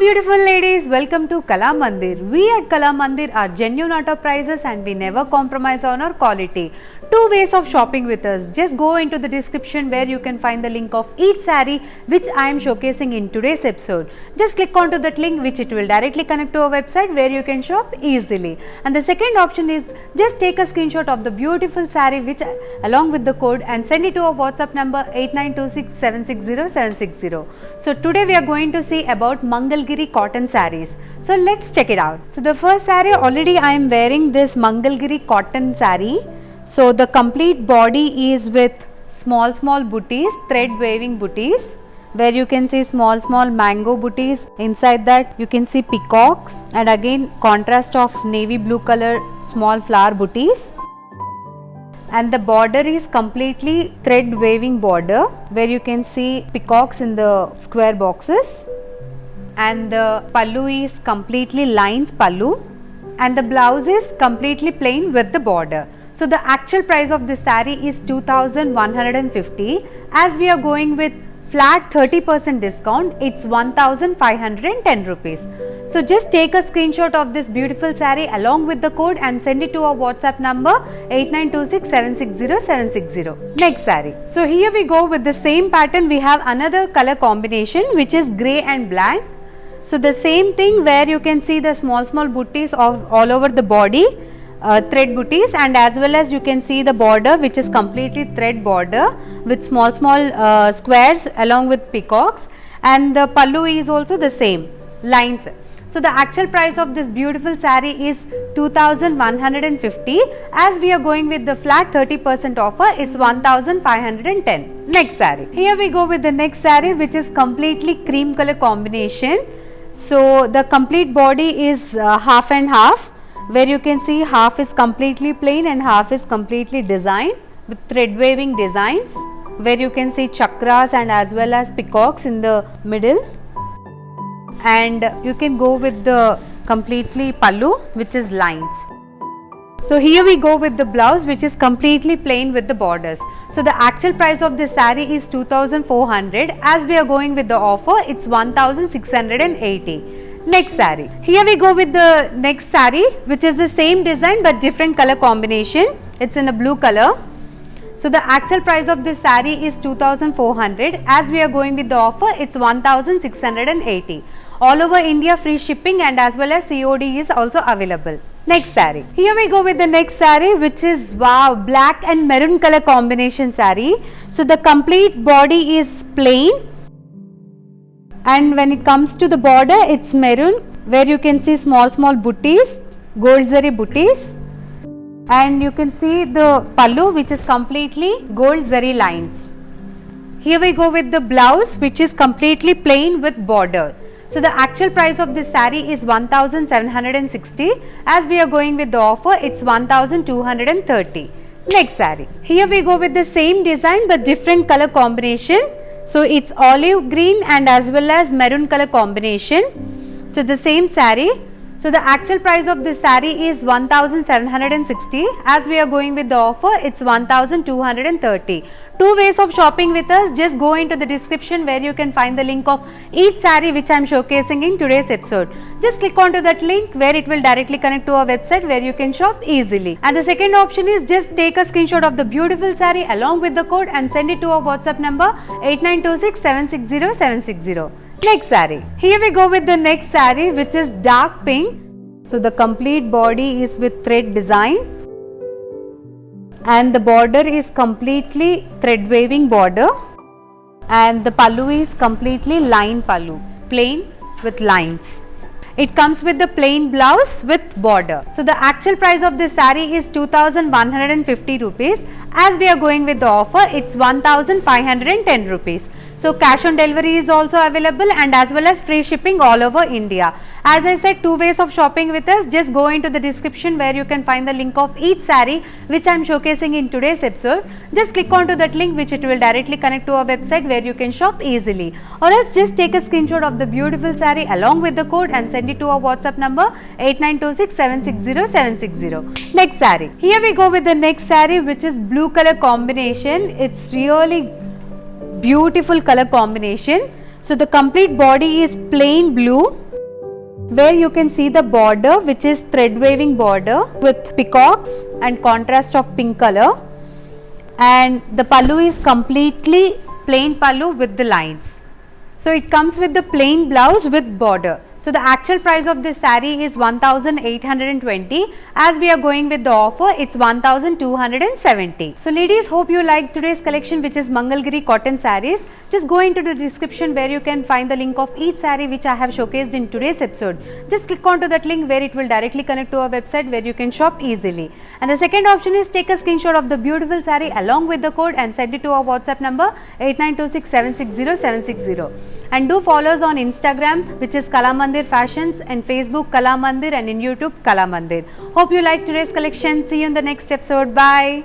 beautiful ladies, welcome to Kala Mandir. We at Kala Mandir are genuine out of prices and we never compromise on our quality. Two ways of shopping with us. Just go into the description where you can find the link of each saree which I am showcasing in today's episode. Just click onto that link which it will directly connect to our website where you can shop easily. And the second option is just take a screenshot of the beautiful saree which along with the code and send it to our WhatsApp number 8926760760. So today we are going to see about Mangalgiri cotton sarees. So let's check it out. So the first saree, already I am wearing this Mangalgiri cotton saree. So the complete body is with small booties, thread waving booties, where you can see small mango booties. Inside that you can see peacocks and again contrast of navy blue color small flower booties. And the border is completely thread waving border where you can see peacocks in the square boxes. And the pallu is completely lines pallu and the blouse is completely plain with the border. So the actual price of this saree is 2150. As we are going with flat 30% discount, it's 1510 rupees. So just take a screenshot of this beautiful saree along with the code and send it to our WhatsApp number 8926760760. Next saree. So here we go with the same pattern. We have another color combination which is grey and black. So the same thing where you can see the small booties all over the body. Thread booties, and as well as you can see the border which is completely thread border with small squares along with peacocks, and the pallu is also the same lines. So the actual price of this beautiful saree is 2150. As we are going with the flat 30% offer, it's 1510. Next saree. Here we go with the next saree which is completely cream color combination. So the complete body is half and half, where you can see half is completely plain and half is completely designed with thread waving designs, where you can see chakras and as well as peacocks in the middle. And you can go with the completely pallu which is lines. So here we go with the blouse which is completely plain with the borders. So the actual price of this saree is 2400. As we are going with the offer, it's 1680. Next saree. Here we go with the next saree which is the same design but different color combination. It's in a blue color. So the actual price of this saree is 2400. As we are going with the offer, it's 1680. All over India free shipping and as well as COD is also available. Next saree. Here we go with the next saree which is wow, black and maroon color combination saree. So the complete body is plain. And when it comes to the border, it's maroon, where you can see small booties, gold zari booties, and you can see the pallu which is completely gold zari lines. Here we go with the blouse which is completely plain with border. So the actual price of this saree is 1760. As we are going with the offer, it's 1230. Next saree. Here we go with the same design but different color combination. So it's olive green and as well as maroon color combination. So the same saree. So the actual price of this saree is 1760. As we are going with the offer, it's 1230. Two ways of shopping with us. Just go into the description where you can find the link of each saree which I am showcasing in today's episode. Just click onto that link where it will directly connect to our website where you can shop easily. And the second option is just take a screenshot of the beautiful saree along with the code and send it to our WhatsApp number 8926760760. Next saree. Here we go with the next saree which is dark pink. So the complete body is with thread design and the border is completely thread waving border and the pallu is completely line pallu, plain with lines. It comes with the plain blouse with border. So the actual price of this saree is 2150 rupees. As we are going with the offer, it's 1510 rupees. So cash on delivery is also available and as well as free shipping all over India. As I said, two ways of shopping with us. Just go into the description where you can find the link of each saree which I am showcasing in today's episode. Just click onto that link which it will directly connect to our website where you can shop easily. Or else just take a screenshot of the beautiful saree along with the code and send it to our WhatsApp number 8926760760. Next saree. Here we go with the next saree which is blue color combination. It's really beautiful color combination. So the complete body is plain blue where you can see the border, which is thread weaving border with peacocks and contrast of pink color, and the pallu is completely plain pallu with the lines. So it comes with the plain blouse with border. So the actual price of this saree is 1820. As we are going with the offer, it's 1270. So ladies, hope you liked today's collection, which is Mangalgiri cotton sarees. Just go into the description where you can find the link of each saree which I have showcased in today's episode. Just click onto that link where it will directly connect to our website where you can shop easily. And the second option is take a screenshot of the beautiful saree along with the code and send it to our WhatsApp number 8926760760. And do follow us on Instagram, which is Kalamandir Fashions, and Facebook Kalamandir, and in YouTube Kalamandir. Hope you liked today's collection. See you in the next episode. Bye.